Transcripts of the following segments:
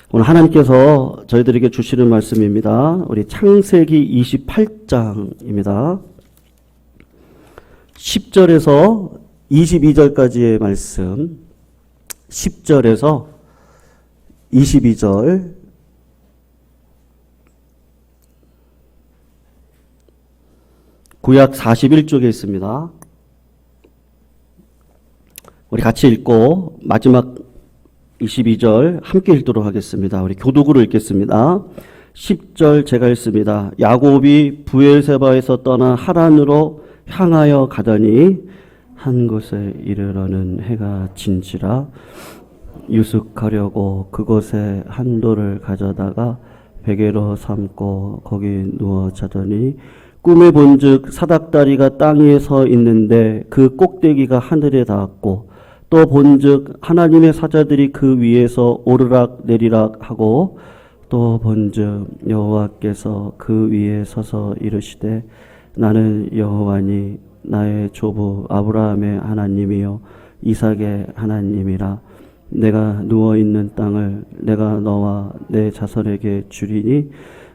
오늘 하나님께서 저희들에게 주시는 말씀입니다. 우리 창세기 28장입니다. 10절에서 22절까지의 말씀, 10절에서 22절, 구약 41쪽에 있습니다. 우리 같이 읽고 마지막 22절 함께 읽도록 하겠습니다. 우리 교독으로 읽겠습니다. 10절 제가 읽습니다. 야곱이 브엘세바에서 떠나 하란으로 향하여 가더니 한 곳에 이르러는 해가 진지라 유숙하려고 그곳에 한 돌을 가져다가 베개로 삼고 거기 누워 자더니 꿈에 본즉 사닥다리가 땅 위에 서 있는데 그 꼭대기가 하늘에 닿았고 또 본즉 하나님의 사자들이 그 위에서 오르락 내리락 하고 또 본즉 여호와께서 그 위에 서서 이르시되 나는 여호와니 나의 조부 아브라함의 하나님이요 이삭의 하나님이라. 내가 누워있는 땅을 내가 너와 내 자손에게 주리니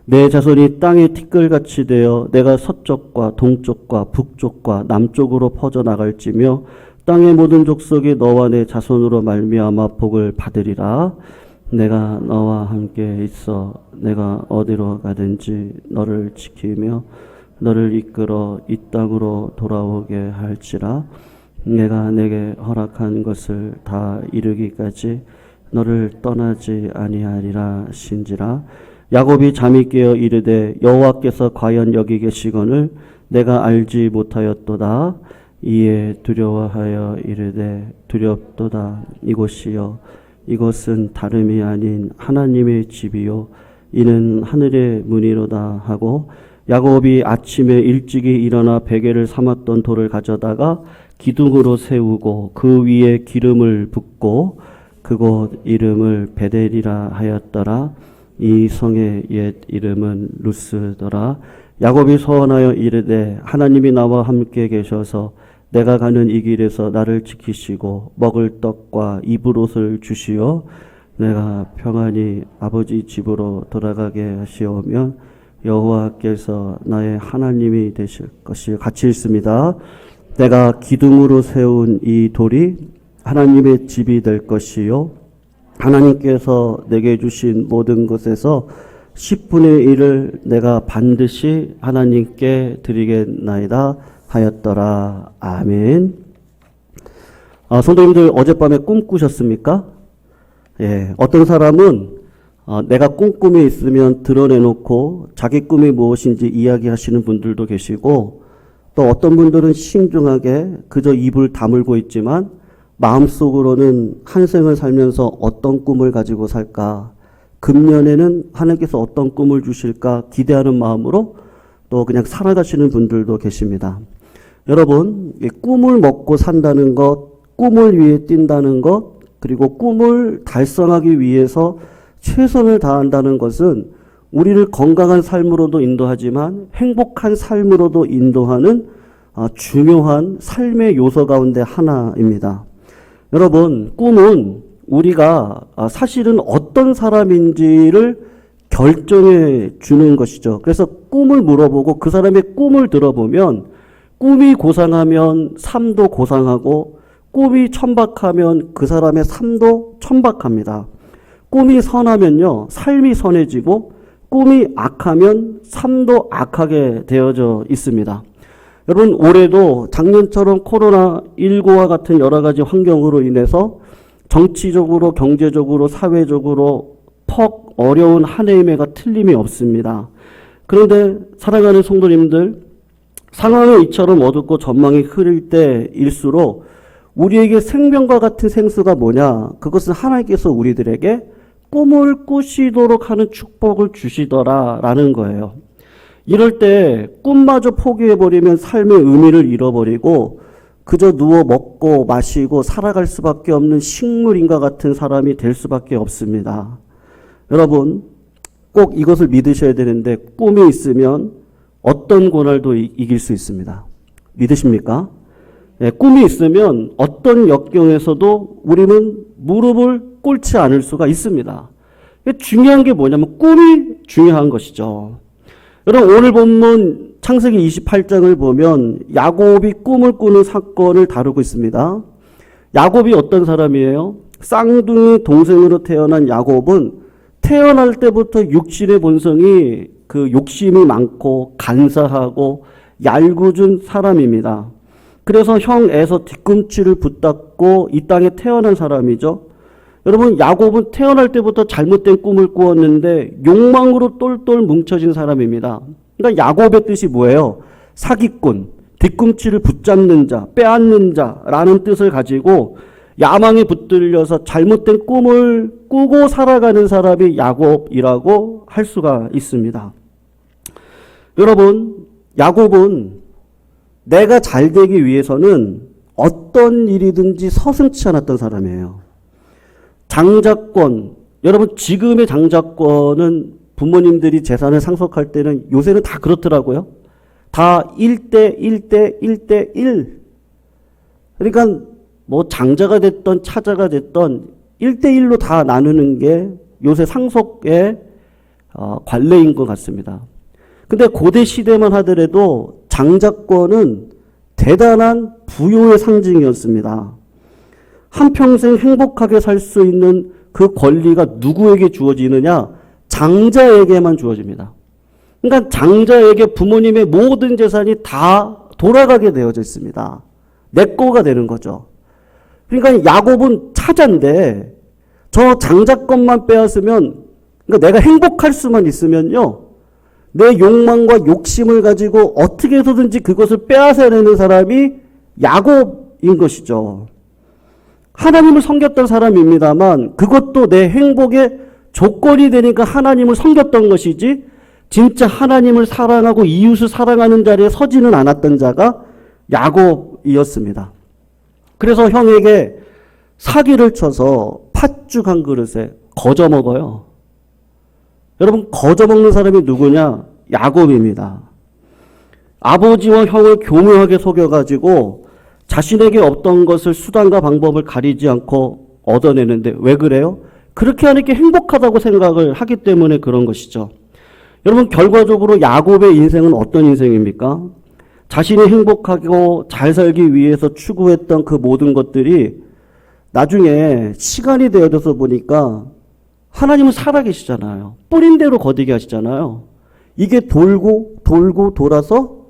내 자손이 땅의 티끌같이 되어 내가 서쪽과 동쪽과 북쪽과 남쪽으로 퍼져나갈지며 땅의 모든 족속이 너와 내 자손으로 말미암아 복을 받으리라. 내가 너와 함께 있어 내가 어디로 가든지 너를 지키며 너를 이끌어 이 땅으로 돌아오게 할지라. 내가 내게 허락한 것을 다 이루기까지 너를 떠나지 아니하리라 신지라. 야곱이 잠이 깨어 이르되 여호와께서 과연 여기 계시거늘 내가 알지 못하였도다. 이에 두려워하여 이르되 두렵도다. 이곳이여 이곳은 다름이 아닌 하나님의 집이요 이는 하늘의 문이로다 하고 야곱이 아침에 일찍이 일어나 베개를 삼았던 돌을 가져다가 기둥으로 세우고 그 위에 기름을 붓고 그곳 이름을 베델이라 하였더라. 이 성의 옛 이름은 루스더라. 야곱이 소원하여 이르되 하나님이 나와 함께 계셔서 내가 가는 이 길에서 나를 지키시고 먹을 떡과 입을 옷을 주시어 내가 평안히 아버지 집으로 돌아가게 하시오면 여호와께서 나의 하나님이 되실 것이. 같이 읽습니다. 내가 기둥으로 세운 이 돌이 하나님의 집이 될 것이요 하나님께서 내게 주신 모든 것에서 10분의 1을 내가 반드시 하나님께 드리겠나이다 하였더라. 아멘. 성도님들 어젯밤에 꿈 꾸셨습니까? 예, 어떤 사람은 내가 꿈꾸에 있으면 드러내놓고 자기 꿈이 무엇인지 이야기하시는 분들도 계시고 또 어떤 분들은 신중하게 그저 입을 다물고 있지만 마음속으로는 한 생을 살면서 어떤 꿈을 가지고 살까, 금년에는 하나님께서 어떤 꿈을 주실까 기대하는 마음으로 또 그냥 살아가시는 분들도 계십니다. 여러분, 꿈을 먹고 산다는 것, 꿈을 위해 뛴다는 것, 그리고 꿈을 달성하기 위해서 최선을 다한다는 것은 우리를 건강한 삶으로도 인도하지만 행복한 삶으로도 인도하는 중요한 삶의 요소 가운데 하나입니다. 여러분, 꿈은 우리가 사실은 어떤 사람인지를 결정해 주는 것이죠. 그래서 꿈을 물어보고 그 사람의 꿈을 들어보면 꿈이 고상하면 삶도 고상하고 꿈이 천박하면 그 사람의 삶도 천박합니다. 꿈이 선하면요, 삶이 선해지고 꿈이 악하면 삶도 악하게 되어져 있습니다. 여러분, 올해도 작년처럼 코로나19와 같은 여러 가지 환경으로 인해서 정치적으로, 경제적으로, 사회적으로 퍽 어려운 한 해임가 틀림이 없습니다. 그런데 사랑하는 성도님들, 상황이 이처럼 어둡고 전망이 흐릴 때일수록 우리에게 생명과 같은 생수가 뭐냐? 그것은 하나님께서 우리들에게 꿈을 꾸시도록 하는 축복을 주시더라라는 거예요. 이럴 때 꿈마저 포기해버리면 삶의 의미를 잃어버리고 그저 누워 먹고 마시고 살아갈 수밖에 없는 식물인과 같은 사람이 될 수밖에 없습니다. 여러분, 꼭 이것을 믿으셔야 되는데 꿈이 있으면 어떤 고난도 이길 수 있습니다. 믿으십니까? 네, 꿈이 있으면 어떤 역경에서도 우리는 무릎을 꿇지 않을 수가 있습니다. 중요한 게 뭐냐면 꿈이 중요한 것이죠. 여러분 오늘 본문 창세기 28장을 보면 야곱이 꿈을 꾸는 사건을 다루고 있습니다. 야곱이 어떤 사람이에요? 쌍둥이 동생으로 태어난 야곱은 태어날 때부터 육신의 본성이 그 욕심이 많고 간사하고 얄궂은 사람입니다. 그래서 형 에서 뒤꿈치를 붙잡고 이 땅에 태어난 사람이죠. 여러분 야곱은 태어날 때부터 잘못된 꿈을 꾸었는데 욕망으로 똘똘 뭉쳐진 사람입니다. 그러니까 야곱의 뜻이 뭐예요? 사기꾼, 뒤꿈치를 붙잡는 자, 빼앗는 자라는 뜻을 가지고 야망에 붙들려서 잘못된 꿈을 꾸고 살아가는 사람이 야곱이라고 할 수가 있습니다. 여러분, 야곱은 내가 잘 되기 위해서는 어떤 일이든지 서슴지 않았던 사람이에요. 장자권, 여러분 지금의 장자권은 부모님들이 재산을 상속할 때는 요새는 다 그렇더라고요. 다 1대 1대 1대 1. 그러니까 뭐 장자가 됐던 차자가 됐던 1대 1로 다 나누는 게 요새 상속의 관례인 것 같습니다. 근데 고대 시대만 하더라도 장자권은 대단한 부요의 상징이었습니다. 한평생 행복하게 살 수 있는 그 권리가 누구에게 주어지느냐? 장자에게만 주어집니다. 그러니까 장자에게 부모님의 모든 재산이 다 돌아가게 되어져 있습니다. 내 거가 되는 거죠. 그러니까 야곱은 차자인데 저 장자권만 빼앗으면, 그러니까 내가 행복할 수만 있으면요, 내 욕망과 욕심을 가지고 어떻게 해서든지 그것을 빼앗아내는 사람이 야곱인 것이죠. 하나님을 섬겼던 사람입니다만 그것도 내 행복의 조건이 되니까 하나님을 섬겼던 것이지 진짜 하나님을 사랑하고 이웃을 사랑하는 자리에 서지는 않았던 자가 야곱이었습니다. 그래서 형에게 사기를 쳐서 팥죽 한 그릇에 거저 먹어요. 여러분 거저 먹는 사람이 누구냐? 야곱입니다. 아버지와 형을 교묘하게 속여가지고 자신에게 없던 것을 수단과 방법을 가리지 않고 얻어내는데 왜 그래요? 그렇게 하는 게 행복하다고 생각을 하기 때문에 그런 것이죠. 여러분 결과적으로 야곱의 인생은 어떤 인생입니까? 자신이 행복하고 잘 살기 위해서 추구했던 그 모든 것들이 나중에 시간이 되어져서 보니까 하나님은 살아계시잖아요. 뿌린 대로 거두게 하시잖아요. 이게 돌고 돌고 돌아서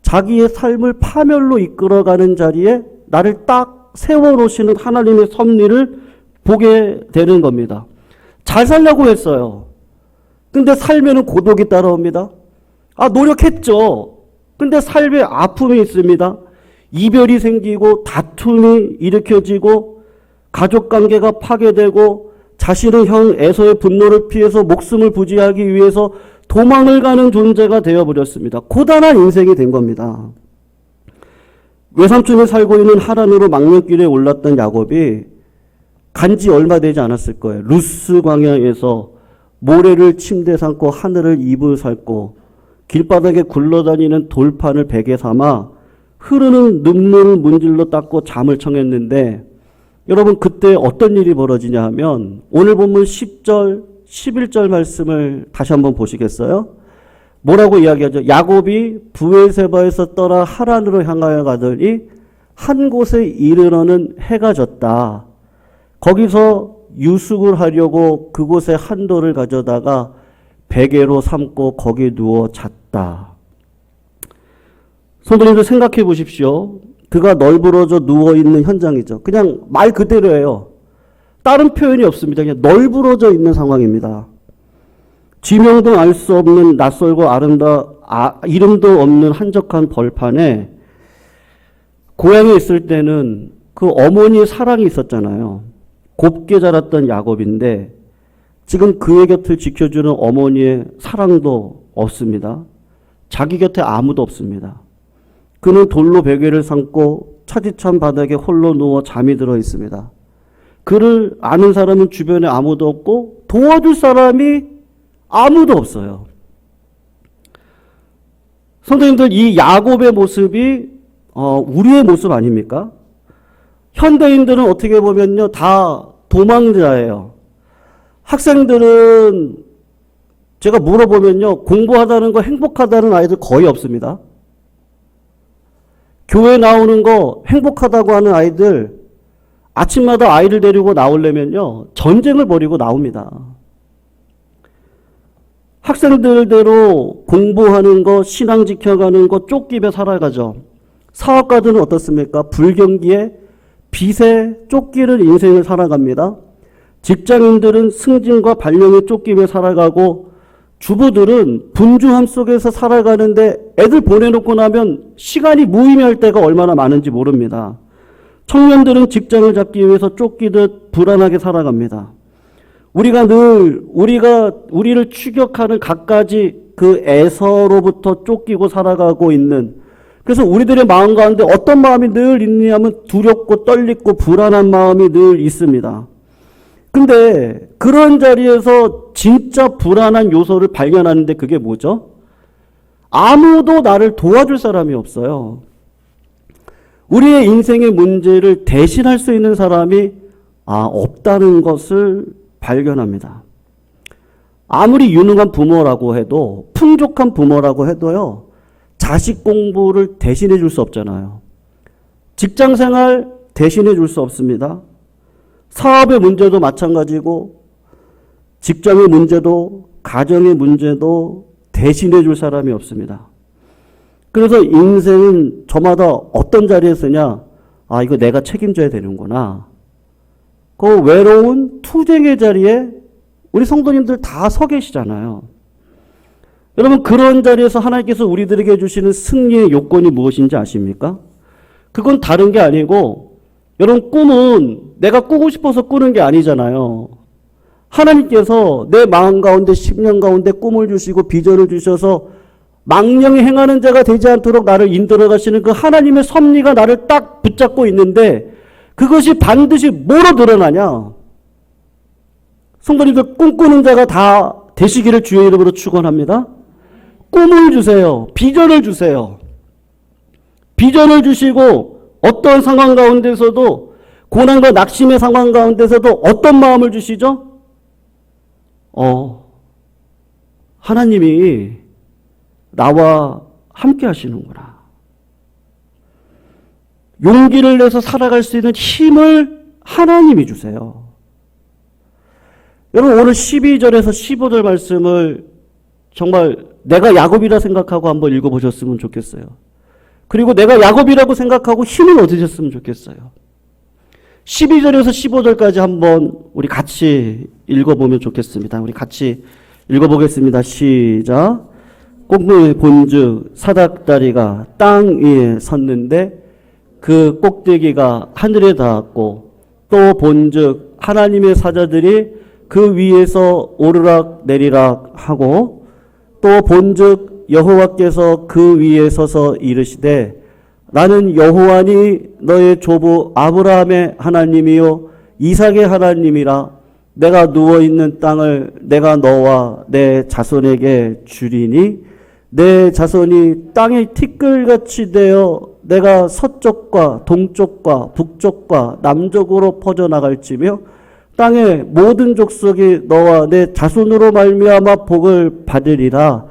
자기의 삶을 파멸로 이끌어가는 자리에 나를 딱 세워놓으시는 하나님의 섭리를 보게 되는 겁니다. 잘 살려고 했어요. 근데 살면은 고독이 따라옵니다. 노력했죠. 근데 삶에 아픔이 있습니다. 이별이 생기고 다툼이 일으켜지고 가족관계가 파괴되고 자신은 형 에서의 분노를 피해서 목숨을 부지하기 위해서 도망을 가는 존재가 되어버렸습니다. 고단한 인생이 된 겁니다. 외삼촌이 살고 있는 하란으로 망명길에 올랐던 야곱이 간지 얼마 되지 않았을 거예요. 루스 광야에서 모래를 침대 삼고 하늘을 이불 삼고 길바닥에 굴러다니는 돌판을 베개 삼아 흐르는 눈물을 문질러 닦고 잠을 청했는데 여러분 그때 어떤 일이 벌어지냐 하면 오늘 본문 10절 11절 말씀을 다시 한번 보시겠어요? 뭐라고 이야기하죠? 야곱이 브엘세바에서 떠나 하란으로 향하여 가더니 한 곳에 이르러는 해가 졌다. 거기서 유숙을 하려고 그곳에 한 돌을 가져다가 베개로 삼고 거기 누워 잤다. 성도님들 생각해 보십시오. 그가 널브러져 누워있는 현장이죠. 그냥 말 그대로예요. 다른 표현이 없습니다. 그냥 널브러져 있는 상황입니다. 지명도 알 수 없는 낯설고 이름도 없는 한적한 벌판에 고향에 있을 때는 그 어머니의 사랑이 있었잖아요. 곱게 자랐던 야곱인데 지금 그의 곁을 지켜주는 어머니의 사랑도 없습니다. 자기 곁에 아무도 없습니다. 그는 돌로 베개를 삼고 차디찬 바닥에 홀로 누워 잠이 들어 있습니다. 그를 아는 사람은 주변에 아무도 없고 도와줄 사람이 아무도 없어요. 성도님들, 이 야곱의 모습이 우리의 모습 아닙니까? 현대인들은 어떻게 보면요 다 도망자예요. 학생들은 제가 물어보면요, 공부하다는 거 행복하다는 아이들 거의 없습니다. 교회 나오는 거 행복하다고 하는 아이들 아침마다 아이를 데리고 나오려면요, 전쟁을 벌이고 나옵니다. 학생들대로 공부하는 거, 신앙 지켜가는 거, 쫓기며 살아가죠. 사업가들은 어떻습니까? 불경기에 빚에 쫓기는 인생을 살아갑니다. 직장인들은 승진과 발령에 쫓기며 살아가고, 주부들은 분주함 속에서 살아가는데 애들 보내놓고 나면 시간이 무의미할 때가 얼마나 많은지 모릅니다. 청년들은 직장을 잡기 위해서 쫓기듯 불안하게 살아갑니다. 우리를 추격하는 갖가지 그 애서로부터 쫓기고 살아가고 있는, 그래서 우리들의 마음 가운데 어떤 마음이 늘 있냐면 두렵고 떨리고 불안한 마음이 늘 있습니다. 근데 그런 자리에서 진짜 불안한 요소를 발견하는데 그게 뭐죠? 아무도 나를 도와줄 사람이 없어요. 우리의 인생의 문제를 대신할 수 있는 사람이 없다는 것을 발견합니다. 아무리 유능한 부모라고 해도, 풍족한 부모라고 해도요, 자식 공부를 대신해 줄 수 없잖아요. 직장 생활 대신해 줄 수 없습니다. 사업의 문제도 마찬가지고, 직장의 문제도, 가정의 문제도 대신해 줄 사람이 없습니다. 그래서 인생은 저마다 어떤 자리에 서냐, 이거 내가 책임져야 되는구나. 그 외로운 투쟁의 자리에 우리 성도님들 다 서 계시잖아요. 여러분, 그런 자리에서 하나님께서 우리들에게 주시는 승리의 요건이 무엇인지 아십니까? 그건 다른 게 아니고, 여러분, 꿈은 내가 꾸고 싶어서 꾸는 게 아니잖아요. 하나님께서 내 마음 가운데 10년 가운데 꿈을 주시고 비전을 주셔서 망령에 행하는 자가 되지 않도록 나를 인도해 가시는 그 하나님의 섭리가 나를 딱 붙잡고 있는데, 그것이 반드시 뭐로 드러나냐? 성도님들, 꿈꾸는 자가 다 되시기를 주의 이름으로 축원합니다. 꿈을 주세요. 비전을 주세요. 비전을 주시고 어떤 상황 가운데서도, 고난과 낙심의 상황 가운데서도 어떤 마음을 주시죠? 하나님이 나와 함께 하시는구나. 용기를 내서 살아갈 수 있는 힘을 하나님이 주세요. 여러분, 오늘 12절에서 15절 말씀을 정말 내가 야곱이라 생각하고 한번 읽어보셨으면 좋겠어요. 그리고 내가 야곱이라고 생각하고 힘을 얻으셨으면 좋겠어요. 12절에서 15절까지 한번 우리 같이 읽어보면 좋겠습니다. 우리 같이 읽어보겠습니다. 시작. 꼭대기에 본즉 사닥다리가 땅 위에 섰는데 그 꼭대기가 하늘에 닿았고, 또 본즉 하나님의 사자들이 그 위에서 오르락 내리락 하고, 또 본즉 여호와께서 그 위에 서서 이르시되 나는 여호와니 너의 조부 아브라함의 하나님이요 이삭의 하나님이라. 내가 누워있는 땅을 내가 너와 내 자손에게 주리니 내 자손이 땅의 티끌같이 되어 내가 서쪽과 동쪽과 북쪽과 남쪽으로 퍼져나갈지며 땅의 모든 족속이 너와 내 자손으로 말미암아 복을 받으리라.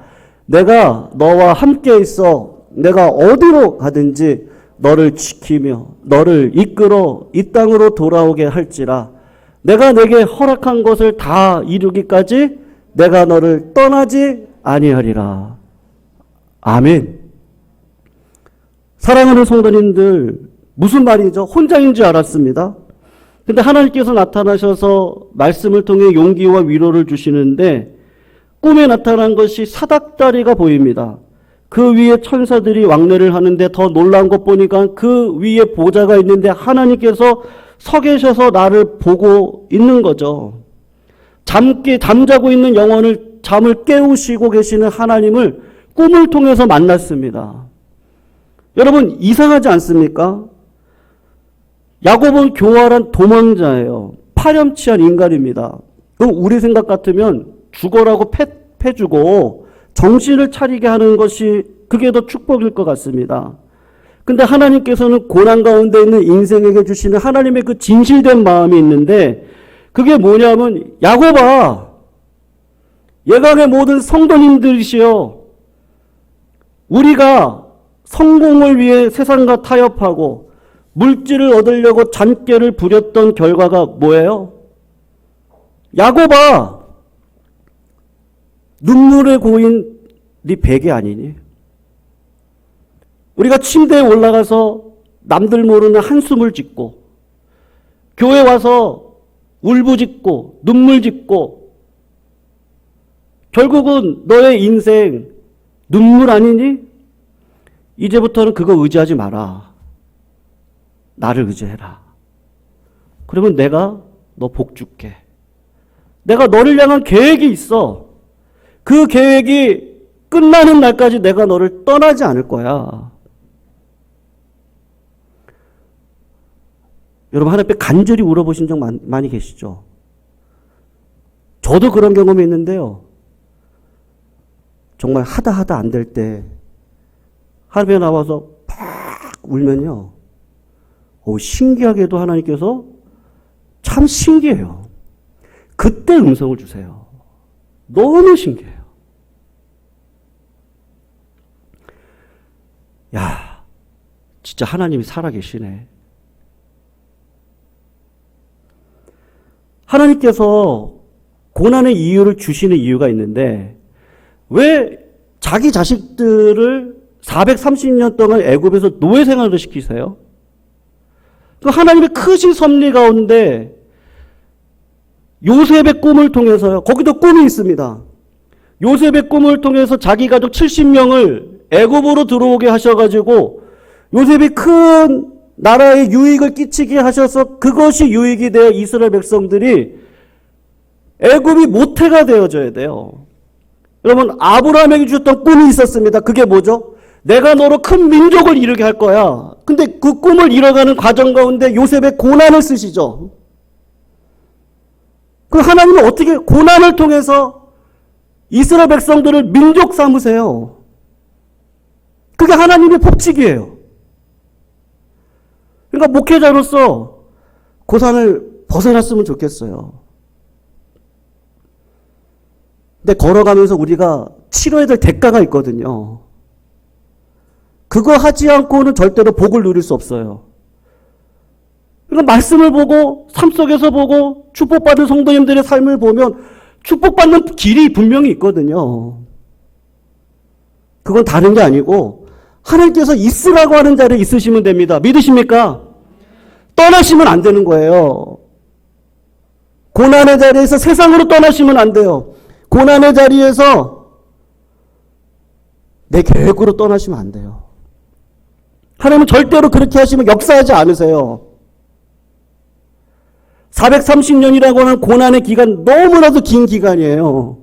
내가 너와 함께 있어 내가 어디로 가든지 너를 지키며 너를 이끌어 이 땅으로 돌아오게 할지라. 내가 내게 허락한 것을 다 이루기까지 내가 너를 떠나지 아니하리라. 아멘. 사랑하는 성도님들, 무슨 말이죠? 혼자인 줄 알았습니다. 근데 하나님께서 나타나셔서 말씀을 통해 용기와 위로를 주시는데, 꿈에 나타난 것이 사닥다리가 보입니다. 그 위에 천사들이 왕래를 하는데, 더 놀라운 것 보니까 그 위에 보좌가 있는데 하나님께서 서 계셔서 나를 보고 있는 거죠. 잠자고 있는 영혼을 잠을 깨우시고 계시는 하나님을 꿈을 통해서 만났습니다. 여러분, 이상하지 않습니까? 야곱은 교활한 도망자예요. 파렴치한 인간입니다. 그럼 우리 생각 같으면 죽어라고 패주고 정신을 차리게 하는 것이 그게 더 축복일 것 같습니다. 근데 하나님께서는 고난 가운데 있는 인생에게 주시는 하나님의 그 진실된 마음이 있는데, 그게 뭐냐면 야고봐, 예강의 모든 성도님들이시여, 우리가 성공을 위해 세상과 타협하고 물질을 얻으려고 잔꾀를 부렸던 결과가 뭐예요? 야고봐, 눈물에 고인 네 베개 아니니? 우리가 침대에 올라가서 남들 모르는 한숨을 짓고 교회 와서 울부짖고 눈물 짓고 결국은 너의 인생 눈물 아니니? 이제부터는 그거 의지하지 마라. 나를 의지해라. 그러면 내가 너 복 줄게. 내가 너를 향한 계획이 있어. 그 계획이 끝나는 날까지 내가 너를 떠나지 않을 거야. 여러분, 하나님 앞에 간절히 울어보신 적 많이 계시죠? 저도 그런 경험이 있는데요. 정말 하다 안 될 때 하나님 앞에 나와서 팍 울면요. 신기하게도 하나님께서 참 신기해요. 그때 음성을 주세요. 너무 신기해요. 야, 진짜 하나님이 살아계시네. 하나님께서 고난의 이유를 주시는 이유가 있는데 왜 자기 자식들을 430년 동안 애굽에서 노예 생활을 시키세요? 그 하나님의 크신 섭리 가운데 요셉의 꿈을 통해서요. 거기도 꿈이 있습니다. 요셉의 꿈을 통해서 자기 가족 70명을 애굽으로 들어오게 하셔가지고 요셉이 큰 나라에 유익을 끼치게 하셔서 그것이 유익이 되어 이스라엘 백성들이 애굽이 모태가 되어져야 돼요. 여러분, 아브라함에게 주셨던 꿈이 있었습니다. 그게 뭐죠? 내가 너로 큰 민족을 이루게 할 거야. 근데 그 꿈을 이뤄가는 과정 가운데 요셉의 고난을 쓰시죠. 그 하나님은 어떻게 고난을 통해서 이스라엘 백성들을 민족 삼으세요? 그게 하나님의 법칙이에요. 그러니까 목회자로서 고난을 벗어났으면 좋겠어요. 근데 걸어가면서 우리가 치러야 될 대가가 있거든요. 그거 하지 않고는 절대로 복을 누릴 수 없어요. 그러니까 말씀을 보고 삶 속에서 보고 축복받은 성도님들의 삶을 보면 축복받는 길이 분명히 있거든요. 그건 다른 게 아니고 하나님께서 있으라고 하는 자리에 있으시면 됩니다. 믿으십니까? 떠나시면 안 되는 거예요. 고난의 자리에서 세상으로 떠나시면 안 돼요. 고난의 자리에서 내 계획으로 떠나시면 안 돼요. 하나님은 절대로 그렇게 하시면 역사하지 않으세요. 430년이라고 하는 고난의 기간, 너무나도 긴 기간이에요.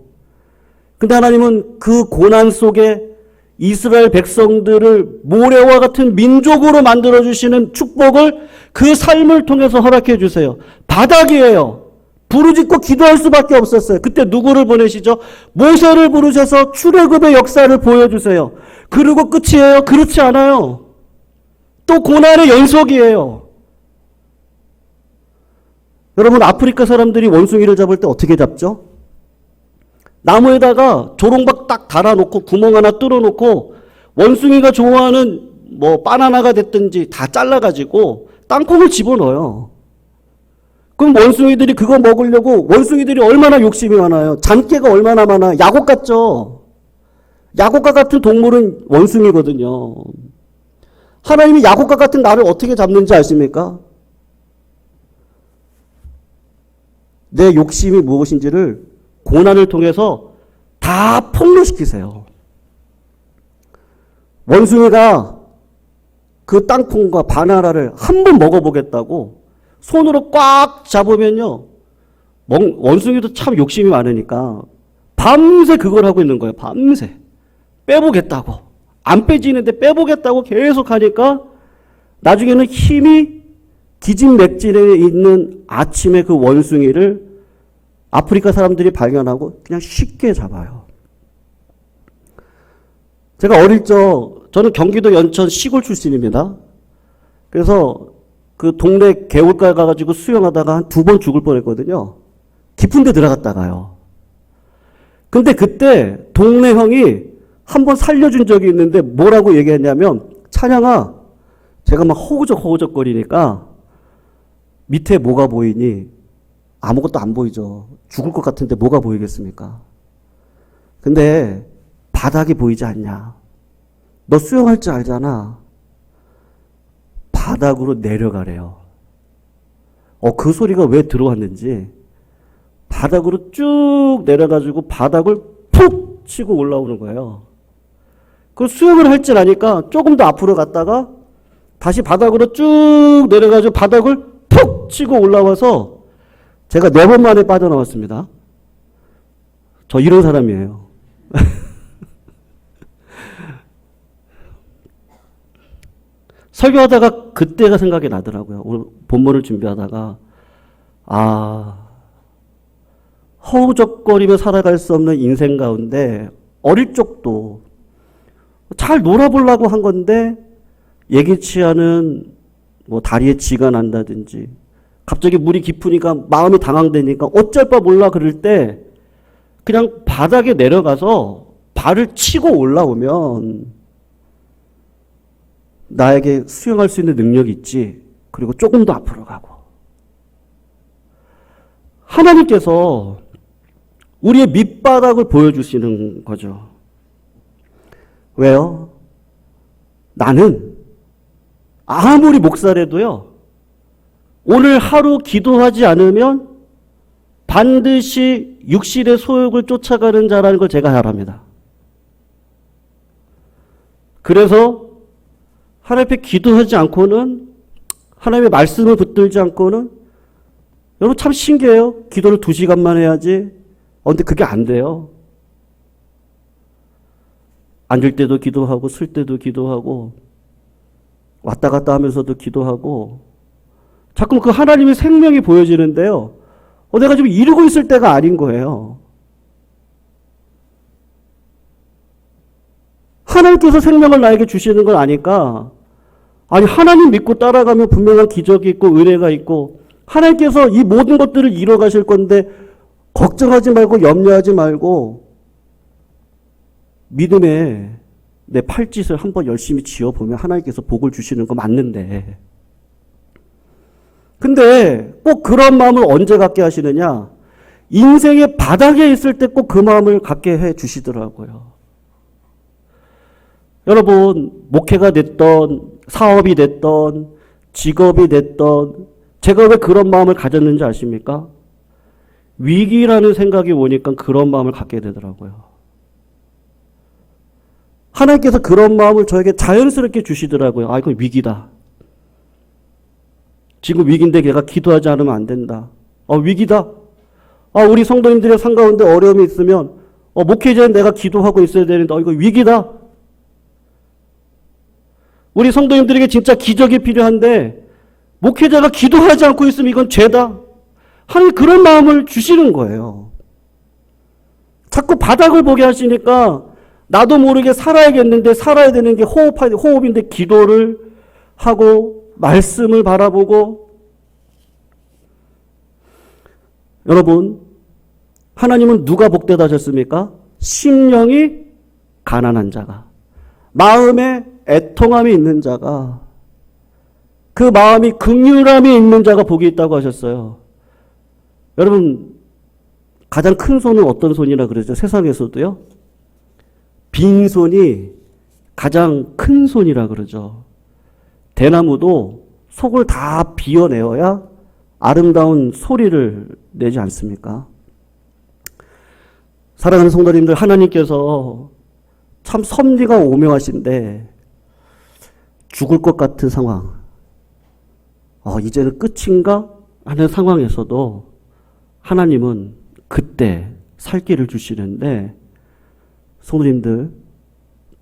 근데 하나님은 그 고난 속에 이스라엘 백성들을 모래와 같은 민족으로 만들어주시는 축복을 그 삶을 통해서 허락해 주세요. 바닥이에요. 부르짖고 기도할 수밖에 없었어요. 그때 누구를 보내시죠? 모세를 부르셔서 출애굽의 역사를 보여주세요. 그리고 끝이에요? 그렇지 않아요. 또 고난의 연속이에요. 여러분, 아프리카 사람들이 원숭이를 잡을 때 어떻게 잡죠? 나무에다가 조롱박 딱 달아놓고 구멍 하나 뚫어놓고 원숭이가 좋아하는 바나나가 됐든지 다 잘라가지고 땅콩을 집어넣어요. 그럼 원숭이들이 그거 먹으려고 원숭이들이 얼마나 욕심이 많아요. 잔깨가 얼마나 많아요. 야곱 같죠. 야곱과 같은 동물은 원숭이거든요. 하나님이 야곱과 같은 나를 어떻게 잡는지 아십니까? 내 욕심이 무엇인지를 고난을 통해서 다 폭로시키세요. 원숭이가 그 땅콩과 바나나를 한 번 먹어보겠다고 손으로 꽉 잡으면요, 원숭이도 참 욕심이 많으니까 밤새 그걸 하고 있는 거예요. 밤새 빼보겠다고, 안 빼지는데 빼보겠다고 계속 하니까 나중에는 힘이 기진맥진에 있는 아침에 그 원숭이를 아프리카 사람들이 발견하고 그냥 쉽게 잡아요. 제가 어릴 적, 저는 경기도 연천 시골 출신입니다. 그래서 그 동네 개울가에 가가지고 수영하다가 한 2번 죽을 뻔했거든요. 깊은 데 들어갔다가요. 근데 그때 동네 형이 한 번 살려준 적이 있는데 뭐라고 얘기했냐면, 찬양아, 제가 막 허우적 거리니까 밑에 뭐가 보이니? 아무것도 안 보이죠. 죽을 것 같은데 뭐가 보이겠습니까? 근데 바닥이 보이지 않냐? 너 수영할 줄 알잖아. 바닥으로 내려가래요. 그 소리가 왜 들어왔는지, 바닥으로 쭉 내려가지고 바닥을 푹 치고 올라오는 거예요. 그 수영을 할 줄 아니까 조금 더 앞으로 갔다가 다시 바닥으로 쭉 내려가지고 바닥을 푹 치고 올라와서 제가 4번 만에 빠져나왔습니다. 저 이런 사람이에요. 설교하다가 그때가 생각이 나더라고요. 오늘 본문을 준비하다가, 허우적거리며 살아갈 수 없는 인생 가운데 어릴 적도 잘 놀아보려고 한 건데 예기치 않은 뭐 다리에 쥐가 난다든지 갑자기 물이 깊으니까 마음이 당황되니까 어쩔 바 몰라 그럴 때 그냥 바닥에 내려가서 발을 치고 올라오면 나에게 수영할 수 있는 능력이 있지. 그리고 조금 더 앞으로 가고. 하나님께서 우리의 밑바닥을 보여주시는 거죠. 왜요? 나는 아무리 목사래도요, 오늘 하루 기도하지 않으면 반드시 육신의 소욕을 쫓아가는 자라는 걸 제가 잘 압니다. 그래서 하나님 앞에 기도하지 않고는, 하나님의 말씀을 붙들지 않고는, 여러분 참 신기해요. 기도를 2시간만 해야지. 근데 그게 안 돼요. 앉을 때도 기도하고, 쓸 때도 기도하고, 왔다 갔다 하면서도 기도하고, 자꾸 그 하나님의 생명이 보여지는데요. 내가 지금 이러고 있을 때가 아닌 거예요. 하나님께서 생명을 나에게 주시는 걸 아니까, 아니 하나님 믿고 따라가면 분명한 기적이 있고 은혜가 있고 하나님께서 이 모든 것들을 이뤄 가실 건데 걱정하지 말고 염려하지 말고 믿음에 내 팔짓을 한번 열심히 지어보면 하나님께서 복을 주시는 거 맞는데, 근데 꼭 그런 마음을 언제 갖게 하시느냐? 인생의 바닥에 있을 때 꼭 그 마음을 갖게 해 주시더라고요. 여러분, 목회가 됐던, 사업이 됐던, 직업이 됐던, 제가 왜 그런 마음을 가졌는지 아십니까? 위기라는 생각이 오니까 그런 마음을 갖게 되더라고요. 하나님께서 그런 마음을 저에게 자연스럽게 주시더라고요. 이건 위기다. 지금 위기인데 걔가 기도하지 않으면 안 된다. 위기다. 우리 성도님들의 삶 가운데 어려움이 있으면, 목회자는 내가 기도하고 있어야 되는데, 이거 위기다. 우리 성도님들에게 진짜 기적이 필요한데 목회자가 기도하지 않고 있으면 이건 죄다. 하나님 그런 마음을 주시는 거예요. 자꾸 바닥을 보게 하시니까 나도 모르게 살아야겠는데, 살아야 되는 게 호흡인데 기도를 하고 말씀을 바라보고. 여러분, 하나님은 누가 복되다 하셨습니까? 심령이 가난한 자가, 마음에 애통함이 있는 자가, 그 마음이 긍휼함이 있는 자가 복이 있다고 하셨어요. 여러분, 가장 큰 손은 어떤 손이라 그러죠? 세상에서도요. 빈손이 가장 큰 손이라 그러죠. 대나무도 속을 다 비워내어야 아름다운 소리를 내지 않습니까? 사랑하는 성도님들, 하나님께서 참 섭리가 오묘하신데 죽을 것 같은 상황, 이제는 끝인가 하는 상황에서도 하나님은 그때 살 길을 주시는데, 성도님들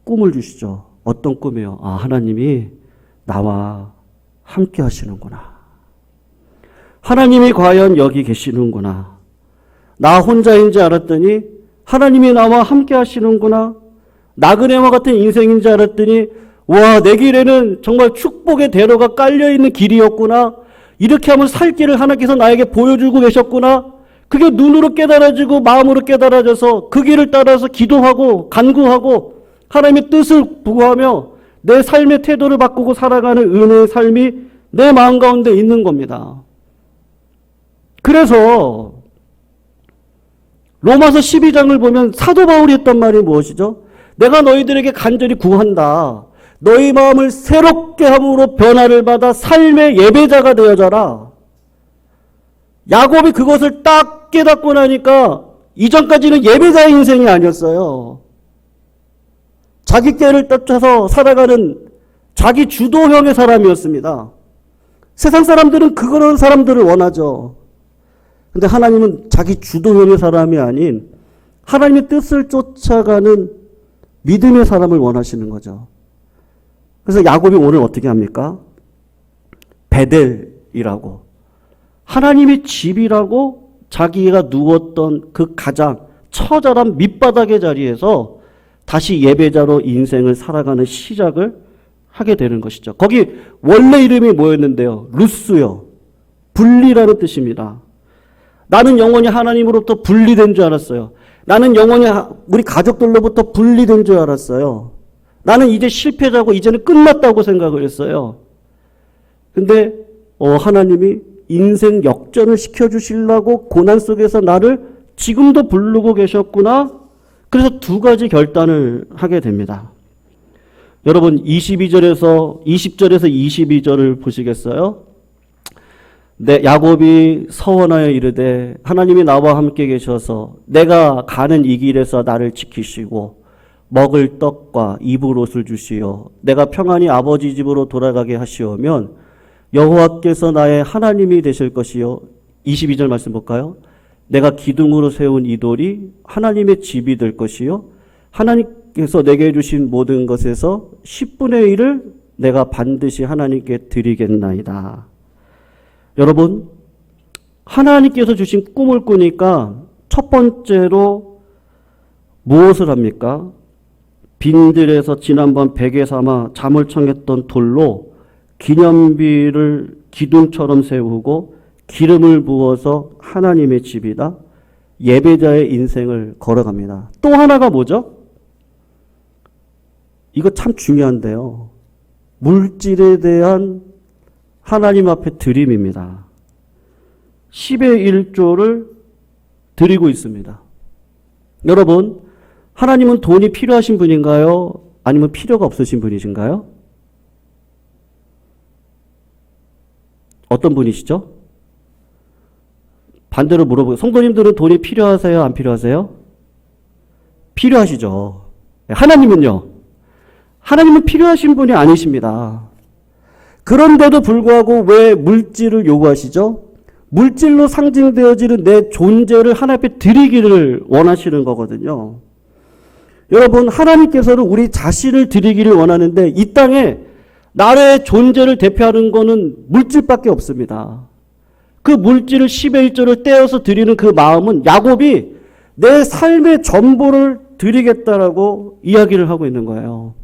꿈을 주시죠. 어떤 꿈이요? 하나님이 나와 함께 하시는구나. 하나님이 과연 여기 계시는구나. 나 혼자인지 알았더니 하나님이 나와 함께 하시는구나. 나그네와 같은 인생인지 알았더니 와, 내 길에는 정말 축복의 대로가 깔려있는 길이었구나. 이렇게 하면 살 길을 하나님께서 나에게 보여주고 계셨구나. 그게 눈으로 깨달아지고 마음으로 깨달아져서 그 길을 따라서 기도하고 간구하고 하나님의 뜻을 구하며 내 삶의 태도를 바꾸고 살아가는 은혜의 삶이 내 마음 가운데 있는 겁니다. 그래서 로마서 12장을 보면 사도 바울이 했던 말이 무엇이죠? 내가 너희들에게 간절히 구한다. 너희 마음을 새롭게 함으로 변화를 받아 삶의 예배자가 되어져라. 야곱이 그것을 딱 깨닫고 나니까 이전까지는 예배자의 인생이 아니었어요. 자기 꾀를 쫓아서 살아가는 자기 주도형의 사람이었습니다. 세상 사람들은 그런 사람들을 원하죠. 근데 하나님은 자기 주도형의 사람이 아닌 하나님의 뜻을 쫓아가는 믿음의 사람을 원하시는 거죠. 그래서 야곱이 오늘 어떻게 합니까? 베델이라고 하나님의 집이라고 자기가 누웠던 그 가장 처절한 밑바닥의 자리에서 다시 예배자로 인생을 살아가는 시작을 하게 되는 것이죠. 거기 원래 이름이 뭐였는데요? 루스요. 분리라는 뜻입니다. 나는 영원히 하나님으로부터 분리된 줄 알았어요. 나는 영원히 우리 가족들로부터 분리된 줄 알았어요. 나는 이제 실패자고 이제는 끝났다고 생각을 했어요. 근데 하나님이 인생 역전을 시켜주시려고 고난 속에서 나를 지금도 부르고 계셨구나. 그래서 두 가지 결단을 하게 됩니다. 여러분 20절에서 22절을 보시겠어요? 네, 야곱이 서원하여 이르되 하나님이 나와 함께 계셔서 내가 가는 이 길에서 나를 지키시고 먹을 떡과 입을 옷을 주시어 내가 평안히 아버지 집으로 돌아가게 하시오면 여호와께서 나의 하나님이 되실 것이요. 22절 말씀 볼까요? 내가 기둥으로 세운 이 돌이 하나님의 집이 될 것이요. 하나님께서 내게 주신 모든 것에서 10분의 1을 내가 반드시 하나님께 드리겠나이다. 여러분, 하나님께서 주신 꿈을 꾸니까 첫 번째로 무엇을 합니까? 빈들에서 지난번 베개 삼아 잠을 청했던 돌로 기념비를 기둥처럼 세우고 기름을 부어서 하나님의 집이다. 예배자의 인생을 걸어갑니다. 또 하나가 뭐죠? 이거 참 중요한데요. 물질에 대한 하나님 앞에 드림입니다. 10의 1조를 드리고 있습니다. 여러분, 하나님은 돈이 필요하신 분인가요? 아니면 필요가 없으신 분이신가요? 어떤 분이시죠? 반대로 물어보고, 성도님들은 돈이 필요하세요? 안 필요하세요? 필요하시죠. 하나님은요? 하나님은 필요하신 분이 아니십니다. 그런데도 불구하고 왜 물질을 요구하시죠? 물질로 상징되어지는 내 존재를 하나님 앞에 드리기를 원하시는 거거든요. 여러분, 하나님께서는 우리 자신을 드리기를 원하는데 이 땅에 나의 존재를 대표하는 거는 물질밖에 없습니다. 그 물질을 10의 1조를 떼어서 드리는 그 마음은 야곱이 내 삶의 전부를 드리겠다라고 이야기를 하고 있는 거예요.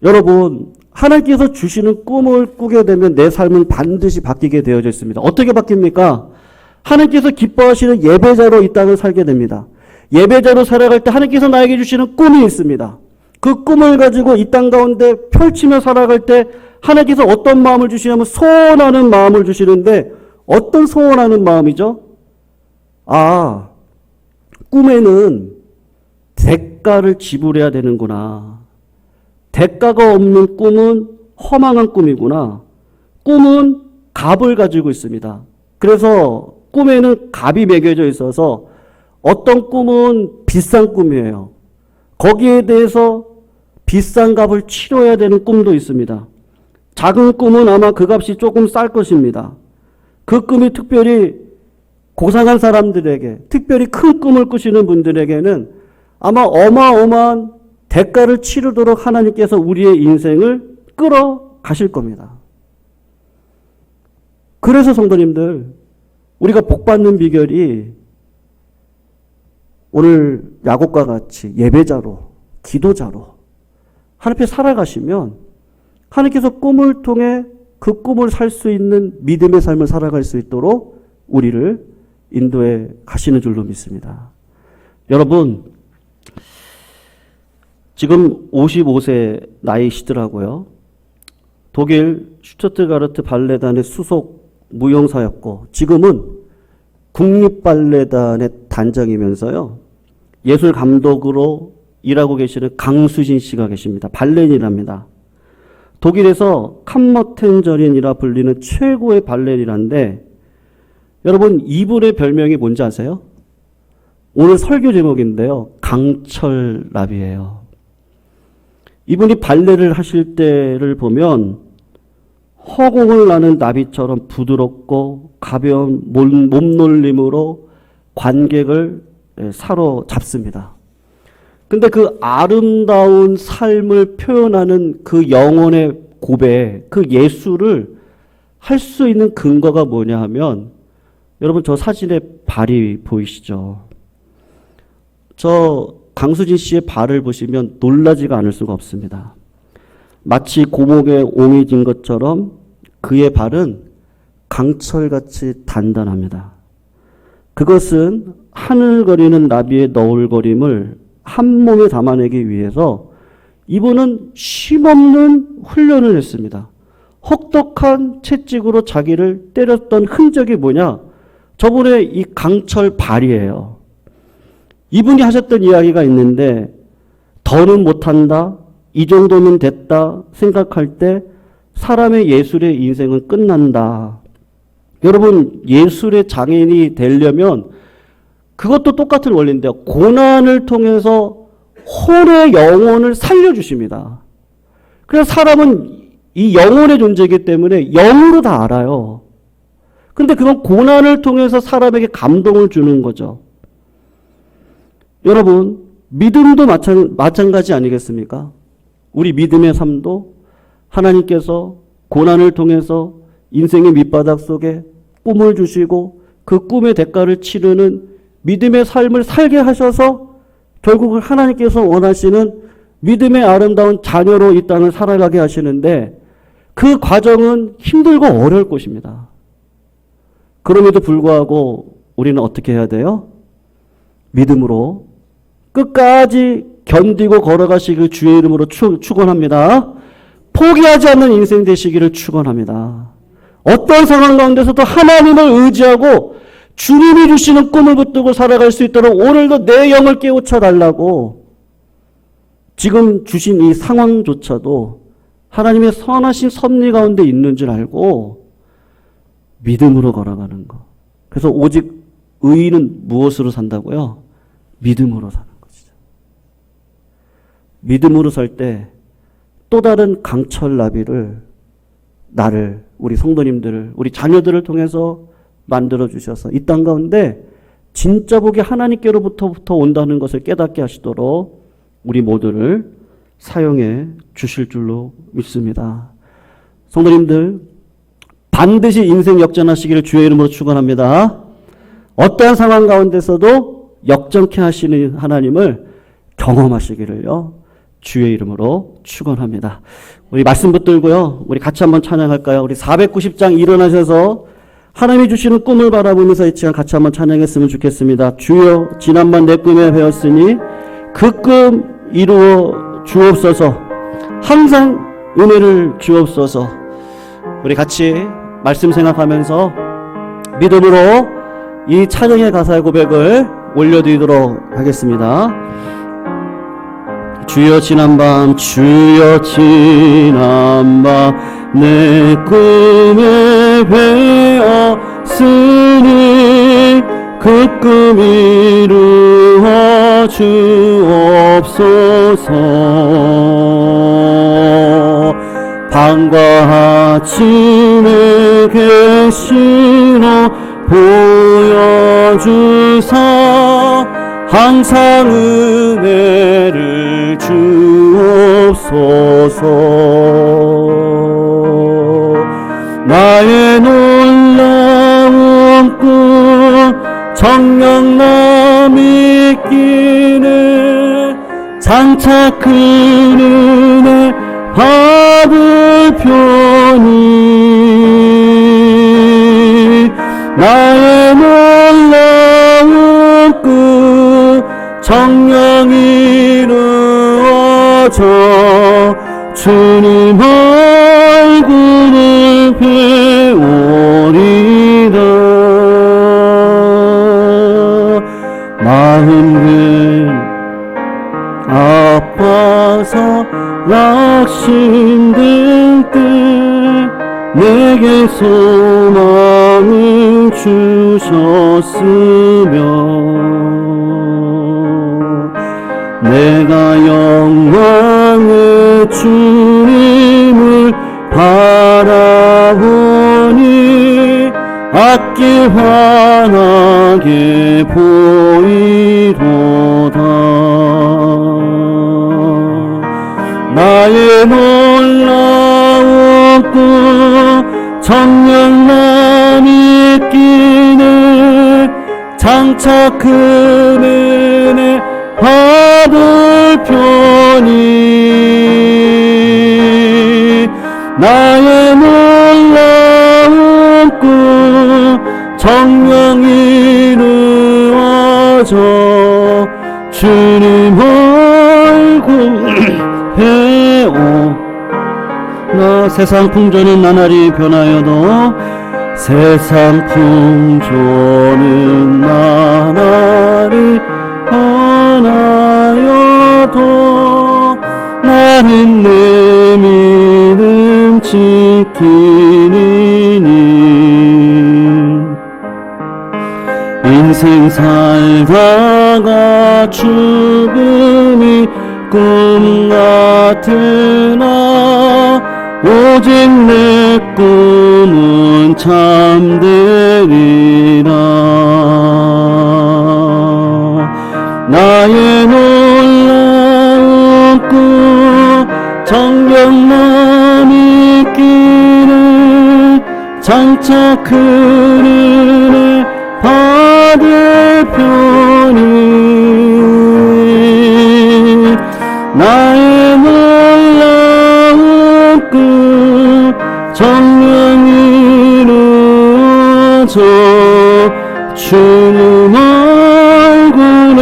여러분, 하나님께서 주시는 꿈을 꾸게 되면 내 삶은 반드시 바뀌게 되어져 있습니다. 어떻게 바뀝니까? 하나님께서 기뻐하시는 예배자로 이 땅을 살게 됩니다. 예배자로 살아갈 때 하나님께서 나에게 주시는 꿈이 있습니다. 그 꿈을 가지고 이 땅 가운데 펼치며 살아갈 때 하나님께서 어떤 마음을 주시냐면 소원하는 마음을 주시는데 어떤 소원하는 마음이죠? 꿈에는 대가를 지불해야 되는구나. 대가가 없는 꿈은 허망한 꿈이구나. 꿈은 값을 가지고 있습니다. 그래서 꿈에는 값이 매겨져 있어서 어떤 꿈은 비싼 꿈이에요. 거기에 대해서 비싼 값을 치러야 되는 꿈도 있습니다. 작은 꿈은 아마 그 값이 조금 쌀 것입니다. 그 꿈이 특별히 고상한 사람들에게, 특별히 큰 꿈을 꾸시는 분들에게는 아마 어마어마한 대가를 치르도록 하나님께서 우리의 인생을 끌어가실 겁니다. 그래서 성도님들, 우리가 복받는 비결이 오늘 야곱과 같이 예배자로, 기도자로 하나님 앞에 살아가시면 하나님께서 꿈을 통해 그 꿈을 살 수 있는 믿음의 삶을 살아갈 수 있도록 우리를 인도해 가시는 줄로 믿습니다. 여러분, 지금 55세 나이시더라고요. 독일 슈투트가르트 발레단의 수속 무용사였고 지금은 국립발레단의 단장이면서요. 예술 감독으로 일하고 계시는 강수진 씨가 계십니다. 발레린이랍니다. 독일에서 캄머텐저린이라 불리는 최고의 발레리나인데 여러분 이분의 별명이 뭔지 아세요? 오늘 설교 제목인데요. 강철나비예요. 이분이 발레를 하실 때를 보면 허공을 나는 나비처럼 부드럽고 가벼운 몸놀림으로 관객을 사로잡습니다. 근데 그 아름다운 삶을 표현하는 그 영혼의 고백, 그 예술을 할 수 있는 근거가 뭐냐 하면 여러분 저 사진에 발이 보이시죠? 저 강수진 씨의 발을 보시면 놀라지가 않을 수가 없습니다. 마치 고목에 옹이 진 것처럼 그의 발은 강철같이 단단합니다. 그것은 하늘거리는 나비의 너울거림을 한 몸에 담아내기 위해서 이분은 쉼없는 훈련을 했습니다. 혹독한 채찍으로 자기를 때렸던 흔적이 뭐냐? 저분의 이 강철 발이에요. 이분이 하셨던 이야기가 있는데 더는 못한다, 이 정도면 됐다 생각할 때 사람의 예술의 인생은 끝난다. 여러분 예술의 장인이 되려면 그것도 똑같은 원리인데요. 고난을 통해서 혼의 영혼을 살려주십니다. 그래서 사람은 이 영혼의 존재이기 때문에 영으로 다 알아요. 근데 그건 고난을 통해서 사람에게 감동을 주는 거죠. 여러분 믿음도 마찬가지 아니겠습니까? 우리 믿음의 삶도 하나님께서 고난을 통해서 인생의 밑바닥 속에 꿈을 주시고 그 꿈의 대가를 치르는 믿음의 삶을 살게 하셔서 결국 하나님께서 원하시는 믿음의 아름다운 자녀로 이 땅을 살아가게 하시는데 그 과정은 힘들고 어려울 것입니다. 그럼에도 불구하고 우리는 어떻게 해야 돼요? 믿음으로 끝까지 견디고 걸어가시길 주의 이름으로 축원합니다. 포기하지 않는 인생 되시기를 축원합니다. 어떤 상황 가운데서도 하나님을 의지하고 주님이 주시는 꿈을 붙들고 살아갈 수 있도록 오늘도 내 영을 깨우쳐 달라고 지금 주신 이 상황조차도 하나님의 선하신 섭리 가운데 있는 줄 알고 믿음으로 걸어가는 것. 그래서 오직 의인은 무엇으로 산다고요? 믿음으로 사는 것이죠. 믿음으로 살 때 또 다른 강철 나비를 나를, 우리 성도님들을, 우리 자녀들을 통해서 만들어 주셔서 이 땅 가운데 진짜 복이 하나님께로부터 온다는 것을 깨닫게 하시도록 우리 모두를 사용해 주실 줄로 믿습니다. 성도님들 반드시 인생 역전하시기를 주의 이름으로 축원합니다. 어떠한 상황 가운데서도 역전케 하시는 하나님을 경험하시기를요 주의 이름으로 축원합니다. 우리 말씀 붙들고요 우리 같이 한번 찬양할까요? 우리 490장 일어나셔서 하나님이 주시는 꿈을 바라보면서 이 시간 같이 한번 찬양했으면 좋겠습니다. 주여 지난번 내 꿈에 배웠으니 그 꿈 이루어 주옵소서. 항상 은혜를 주옵소서. 우리 같이 말씀 생각하면서 믿음으로 이 찬양의 가사의 고백을 올려드리도록 하겠습니다. 주여 지난밤 주여 지난밤 내 꿈에 배었으니 그 꿈 이루어 주옵소서. 밤과 아침에 계시로 보여주사 항상 은혜를 주옵소서. 나의 놀라운 꿈 정녕 나 믿기는 장차 그 은혜 받을 편이 나의 놀라운 끝 정령 이루어져 주님 얼굴을 배우리라. 마음은 아파서 낙심될 때 내게 소망을 주셨으며 내가 영광의 주님을 바라보니 앞길 환하게 보이도다. 나의 놀라운 꿈 정녕 남이 있기를 장차 그 은혜 받을 편이 나의 놀라운 꿈 정녕 이루어져 주님 얼굴 배우나. 세상 풍조는 나날이 변하여도 세상 풍조는 나날이 변하여도 나는 내 믿음 지키리니 인생 살다가 죽음이 꿈 같으나 오직 내 꿈은 참되리라. 나의 놀라운 꿈 정녕 남이 있기를 장차 그 은혜 받을 편이 나의 놀라운 꿈 정녕 이루어져 주님 얼굴을.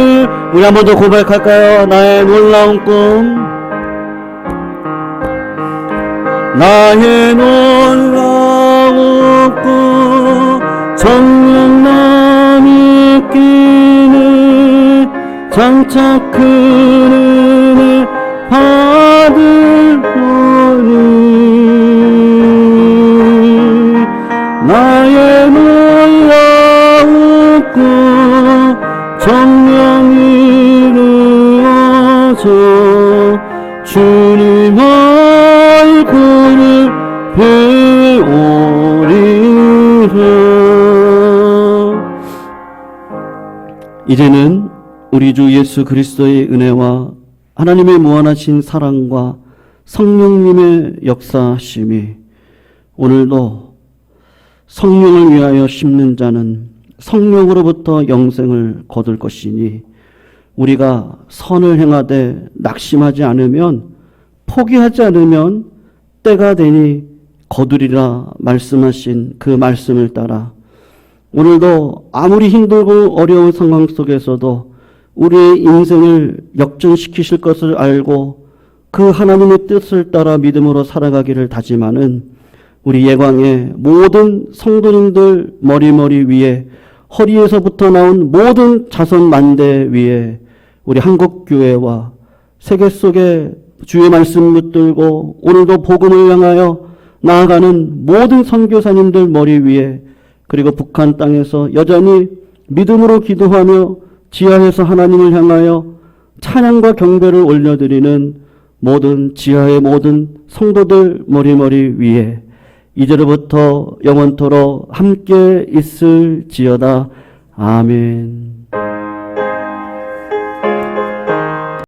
우리 한 번 더 고백할까요? 나의 놀라운 꿈 나의 놀라운 꿈 정녕 남이 있기를 장차 그 은혜 받을 편이 나의 놀라운 꿈 정녕 이루어져 주님 얼굴을 배우리라. 이제는 우리 주 예수 그리스도의 은혜와 하나님의 무한하신 사랑과 성령님의 역사하심이 오늘도 성령을 위하여 심는 자는 성령으로부터 영생을 거둘 것이니 우리가 선을 행하되 낙심하지 않으면 포기하지 않으면 때가 되니 거두리라 말씀하신 그 말씀을 따라 오늘도 아무리 힘들고 어려운 상황 속에서도 우리의 인생을 역전시키실 것을 알고 그 하나님의 뜻을 따라 믿음으로 살아가기를 다짐하는 우리 예광의 모든 성도님들 머리 위에 허리에서부터 나온 모든 자손 만대 위에 우리 한국교회와 세계 속에 주의 말씀 붙들고 오늘도 복음을 향하여 나아가는 모든 선교사님들 머리 위에 그리고 북한 땅에서 여전히 믿음으로 기도하며 지하에서 하나님을 향하여 찬양과 경배를 올려드리는 모든 지하의 모든 성도들 머리 위에 이제로부터 영원토록 함께 있을지어다. 아멘.